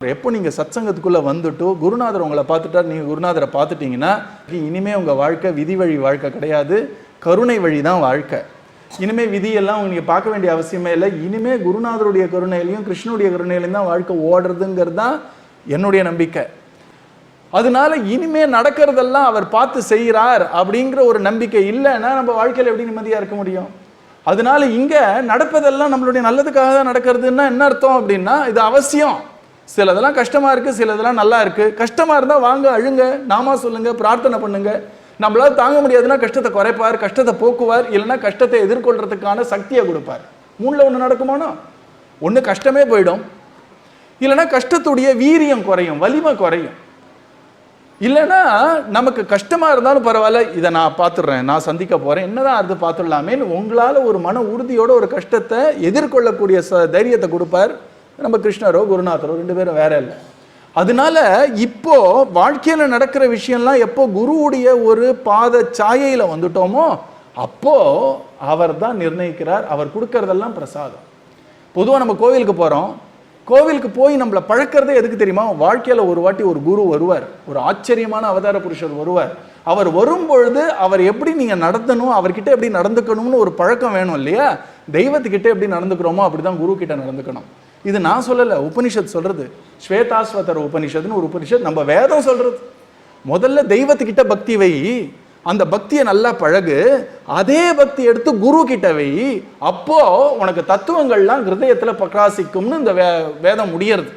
எப்போ நீங்கள் சத்சங்கத்துக்குள்ளே வந்துட்டு குருநாதர் உங்களை பார்த்துட்டா, நீங்கள் குருநாதரை பார்த்துட்டிங்கன்னா இனிமேல் உங்கள் வாழ்க்கை விதி வழி வாழ்க்கை கிடையாது, கருணை வழி தான் வாழ்க்கை. இனிமேல் விதியெல்லாம் நீங்கள் பார்க்க வேண்டிய அவசியமே இல்லை. இனிமேல் குருநாதருடைய கருணையிலையும் கிருஷ்ணனுடைய கருணையிலையும் தான் வாழ்க்கை ஓடுறதுங்கிறது தான் என்னுடைய நம்பிக்கை. அதனால இனிமேல் நடக்கிறதெல்லாம் அவர் பார்த்து செய்கிறார் அப்படிங்கிற ஒரு நம்பிக்கை இல்லைன்னா நம்ம வாழ்க்கையில் எப்படி நிம்மதியாக இருக்க முடியும்? அதனால இங்கே நடப்பதெல்லாம் நம்மளுடைய நல்லதுக்காக தான் நடக்கிறதுன்னா என்ன அர்த்தம் அப்படின்னா, இது அவசியம். சிலதெல்லாம் கஷ்டமாக இருக்குது, சிலதெல்லாம் நல்லா இருக்குது. கஷ்டமாக இருந்தால் வாங்க அழுங்க, நாமா சொல்லுங்கள், பிரார்த்தனை பண்ணுங்க. நம்மளால் தாங்க முடியாதுன்னா கஷ்டத்தை குறைப்பார், கஷ்டத்தை போக்குவார், இல்லைன்னா கஷ்டத்தை எதிர்கொள்றதுக்கான சக்தியை கொடுப்பார். மூணில் ஒன்று நடக்குமானோ, ஒன்று கஷ்டமே போயிடும், இல்லைன்னா கஷ்டத்துடைய வீரியம் குறையும், வலிமை குறையும். இல்லைன்னா நமக்கு கஷ்டமாக இருந்தாலும் பரவாயில்ல, இதை நான் பார்த்துடுறேன், நான் சந்திக்க போகிறேன், என்னதான் அது பார்த்துடலாமேன்னு உங்களால் ஒரு மன உறுதியோட ஒரு கஷ்டத்தை எதிர்கொள்ளக்கூடிய தைரியத்தை கொடுப்பார் நம்ம கிருஷ்ணரோ குருநாதரோ, ரெண்டு பேரும் வேற இல்லை. அதனால இப்போ வாழ்க்கையில நடக்கிற விஷயம்லாம் எப்போ குருவுடைய ஒரு பாத சாயையில வந்துட்டோமோ அப்போ அவர் தான் நிர்ணயிக்கிறார். அவர் கொடுக்கறதெல்லாம் பிரசாதம். பொதுவாக நம்ம கோவிலுக்கு போறோம், கோவிலுக்கு போய் நம்மளை பழக்கிறதே எதுக்கு தெரியுமா? வாழ்க்கையில ஒரு வாட்டி ஒரு குரு வருவார், ஒரு ஆச்சரியமான அவதார புருஷர் வருவார். அவர் வரும்பொழுது அவர் எப்படி நீங்க நடத்தணும், அவர்கிட்ட எப்படி நடந்துக்கணும்னு ஒரு பழக்கம் வேணும் இல்லையா? தெய்வத்துக்கிட்ட எப்படி நடந்துக்கிறோமோ அப்படிதான் குரு கிட்ட நடந்துக்கணும். இது நான் சொல்லலை, உபனிஷத் சொல்றது. ஸ்வேதாஸ்வதர உபனிஷத்துன்னு ஒரு உபனிஷத், நம்ம வேதம் சொல்றது. முதல்ல தெய்வத்துக்கிட்ட பக்தி வை, அந்த பக்தியை நல்லா பழகு, அதே பக்தி எடுத்து குரு கிட்ட வை, அப்போ உனக்கு தத்துவங்கள்லாம் ஹிருதயத்துல பிரகாசிக்கும்னு இந்த வேதம் முடியறது.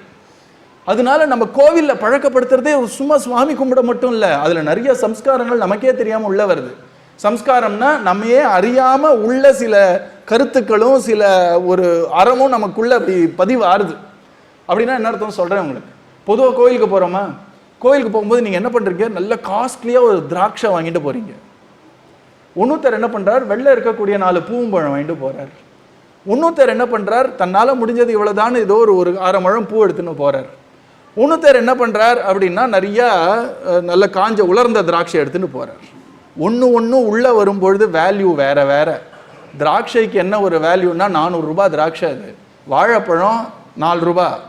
அதனால நம்ம கோவில்ல பழக்கப்படுத்துறதே சும்மா சுவாமி கும்பிட மட்டும் இல்லை, அதுல நிறைய சம்ஸ்காரங்கள் நமக்கே தெரியாம உள்ள வருது. சம்ஸ்காரம்னா நம்மையே அறியாம உள்ள சில கருத்துக்களும் சில ஒரு அறமும் நமக்குள்ள அப்படி பதிவு ஆறுது. அப்படின்னா என்ன அர்த்தம் சொல்றேன் உங்களுக்கு. பொதுவாக கோயிலுக்கு போறோமா, கோயிலுக்கு போகும்போது நீங்க என்ன பண்றீங்க, நல்ல காஸ்ட்லியா ஒரு திராட்சை வாங்கிட்டு போறீங்க. ஒன்னொருத்தர் என்ன பண்றார், வெளில இருக்கக்கூடிய 4 பூம்பழம் வாங்கிட்டு போறார். ஒன்னொருத்தர் என்ன பண்றார், தன்னால முடிஞ்சது இவ்வளவுதான் ஏதோ ஒரு 1/2 முழம் பூ எடுத்துன்னு போறார். ஒன்னொருத்தர் என்ன பண்றார் அப்படின்னா நிறைய நல்ல காஞ்ச உலர்ந்த திராட்சை எடுத்துன்னு போறார். ஒன்று உள்ள வரும்பொழுது வேல்யூ வேற வேற. திராட்சைக்கு என்ன ஒரு வேல்யூன்னா 400 ரூபாய் திராட்சை, அது வாழைப்பழம் 4 ரூபாய்,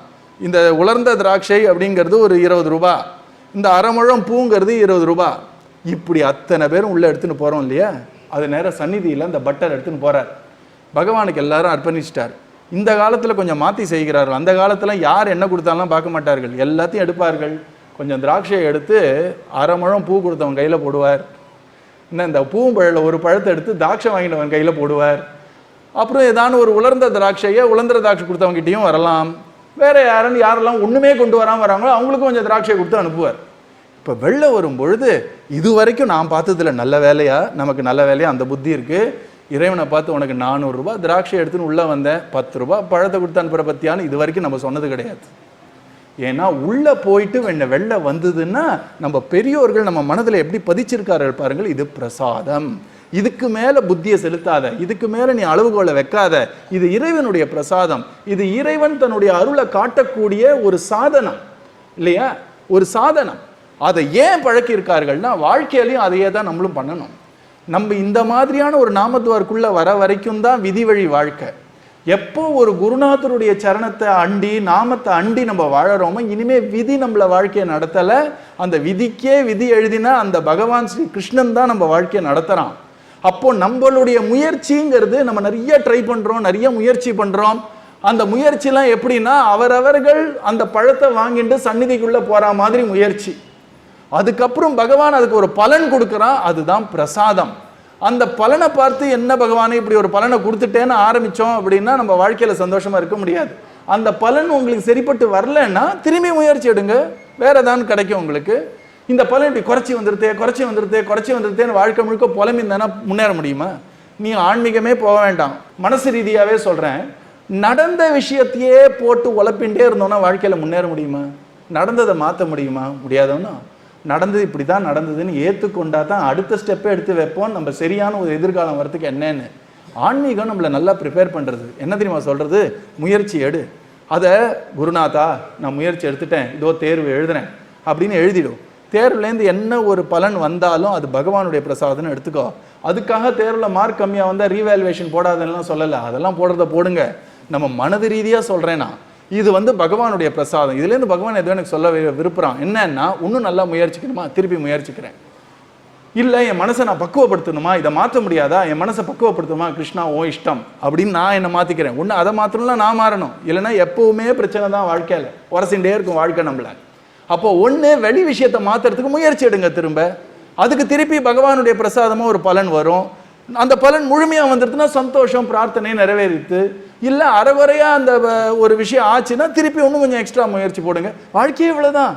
இந்த உலர்ந்த திராட்சை அப்படிங்கிறது ஒரு 20 ரூபாய், இந்த 1/2 முழம் பூங்கிறது 20 ரூபாய். இப்படி அத்தனை பேரும் உள்ள எடுத்துன்னு போறோம் இல்லையா? அது நேரம் சந்நிதியில் அந்த பட்டர் எடுத்துன்னு போறார், பகவானுக்கு எல்லாரும் அர்ப்பணிச்சிட்டார். இந்த காலத்தில் கொஞ்சம் மாற்றி செய்கிறார்கள். அந்த காலத்தில் யார் என்ன கொடுத்தாலும் பார்க்க மாட்டார்கள், எல்லாத்தையும் எடுப்பார்கள். கொஞ்சம் திராட்சையை எடுத்து 1/2 முழம் பூ கொடுத்தவன் கையில் போடுவார், இன்னும் இந்த பூம்பழத்தில் ஒரு பழத்தை எடுத்து திராட்சை வாங்கினவன் கையில் போடுவார். அப்புறம் ஏதான ஒரு உலர்ந்த திராட்சையை உலர்ந்த திராட்சை கொடுத்தவங்கிட்டையும் வரலாம். வேற யாரெல்லாம் ஒன்றுமே கொண்டு வராமல் வராங்களோ அவங்களுக்கும் கொஞ்சம் திராட்சை கொடுத்து அனுப்புவார். இப்போ வெளில வரும் பொழுது இது வரைக்கும் நான் பார்த்ததில்ல, நல்ல வேலையா நமக்கு நல்ல வேலையா அந்த புத்தி இருக்கு. இறைவனை பார்த்து உனக்கு 400 ரூபாய் திராட்சை எடுத்துன்னு உள்ளே வந்தேன், 10 ரூபாய் பழத்தை கொடுத்து அனுப்புகிற பற்றியான்னு இது வரைக்கும் நம்ம சொன்னது கிடையாது. ஏன்னா உள்ளே போயிட்டு வெளில வந்ததுன்னா நம்ம பெரியோர்கள் நம்ம மனதில் எப்படி பதிச்சிருக்கார்கள் பாருங்கள், இது பிரசாதம், இதுக்கு மேலே புத்தியை செலுத்தாத, இதுக்கு மேலே நீ அளவுகோலை வைக்காத, இது இறைவனுடைய பிரசாதம், இது இறைவன் தன்னுடைய அருளை காட்டக்கூடிய ஒரு சாதனம் இல்லையா? ஒரு சாதனம். அதை ஏன் பழக்கியிருக்கார்கள்னா வாழ்க்கையிலையும் அதையே தான் நம்மளும் பண்ணணும். நம்ம இந்த மாதிரியான ஒரு நாமத்துவாருக்குள்ள வர வரைக்கும் தான் விதி வழி வாழ்க்கை. எப்போ ஒரு குருநாதருடைய சரணத்தை அண்டி நாமத்தை அண்டி நம்ம வாழறோமோ இனிமே விதி நம்மள வாழ்க்கையை நடத்தலை. அந்த விதிக்கே விதி எழுதினா அந்த பகவான் ஸ்ரீ கிருஷ்ணன் தான் நம்ம வாழ்க்கையை நடத்துறான். அப்போ நம்மளுடைய முயற்சிங்கிறது நம்ம நிறைய ட்ரை பண்றோம், நிறைய முயற்சி பண்றோம். அந்த முயற்சிலாம் எப்படின்னா அவரவர்கள் அந்த பழத்தை வாங்கிட்டு சந்நிதிக்குள்ள போற மாதிரி முயற்சி. அதுக்கப்புறம் பகவான் அதுக்கு ஒரு பலன் கொடுக்குறான், அதுதான் பிரசாதம். அந்த பலனை பார்த்து என்ன பகவானே இப்படி ஒரு பலனை கொடுத்துட்டேன்னு ஆரம்பித்தோம் அப்படின்னா நம்ம வாழ்க்கையில் சந்தோஷமாக இருக்க முடியாது. அந்த பலன் உங்களுக்கு சரிப்பட்டு வரலன்னா திரும்பி முயற்சி எடுங்க, வேற ஏதாவது கிடைக்கும் உங்களுக்கு. இந்த பலன் இப்படி குறைச்சி வந்துருத்தேன்னு வாழ்க்கை முழுக்க புலம்பிருந்தானா முன்னேற முடியுமா? நீ ஆன்மீகமே போக வேண்டாம், மனசு ரீதியாகவே சொல்கிறேன், நடந்த விஷயத்தையே போட்டு உழப்பின்றே இருந்தோன்னா வாழ்க்கையில் முன்னேற முடியுமா? நடந்ததை மாற்ற முடியுமா? முடியாதோன்னா நடந்தது இப்படி தான் நடந்ததுன்னு ஏற்றுக்கொண்டா தான் அடுத்த ஸ்டெப்பை எடுத்து வைப்போம் நம்ம சரியான ஒரு எதிர்காலம் வரத்துக்கு. என்னன்னு ஆன்மீகம் நம்மளை நல்லா ப்ரிப்பேர் பண்ணுறது என்ன தெரியுமா சொல்கிறது? முயற்சி எடு. அதை குருநாதா நான் முயற்சி எடுத்துட்டேன், இதோ தேர்வு எழுதுறேன் அப்படின்னு எழுதிடும். தேர்வுலேருந்து என்ன ஒரு பலன் வந்தாலும் அது பகவானுடைய பிரசாதம்னு எடுத்துக்கோ. அதுக்காக தேர்வில் மார்க் கம்மியாக வந்தால் ரீவேல்யூவேஷன் போடாதெல்லாம் சொல்லலை, அதெல்லாம் போடுறத போடுங்க. நம்ம மனது ரீதியாக சொல்கிறேன்னா இது வந்து பகவானுடைய பிரசாதம். இதுலேருந்து பகவான் எதுவும் எனக்கு சொல்ல விருப்புறான் என்னன்னா, இன்னும் நல்லா முயற்சிக்கணுமா, திருப்பி முயற்சிக்கிறேன். இல்லை என் மனசை நான் பக்குவப்படுத்தணுமா, இதை மாற்ற முடியாதா, என் மனசை பக்குவப்படுத்தணுமா, கிருஷ்ணா ஓ இஷ்டம் அப்படின்னு நான் என்னை மாற்றிக்கிறேன். ஒன்று அதை மாற்றணும்னா நான் மாறணும், இல்லைன்னா எப்போவுமே பிரச்சனை தான் வாழ்க்கையில், உரசிண்டே இருக்கும் வாழ்க்கை நம்மள. அப்போ ஒன்று வெளி விஷயத்தை மாற்றுறதுக்கு முயற்சி எடுங்க திரும்ப, அதுக்கு திருப்பி பகவானுடைய பிரசாதமாக ஒரு பலன் வரும். அந்த பலன் முழுமையாக வந்துடுதுன்னா சந்தோஷம், பிரார்த்தனை நிறைவேறித்து. இல்லை அரைவரையாக அந்த ஒரு விஷயம் ஆச்சுன்னா திருப்பி இன்னும் கொஞ்சம் எக்ஸ்ட்ரா முயற்சி போடுங்க. வாழ்க்கையே இவ்வளோதான்.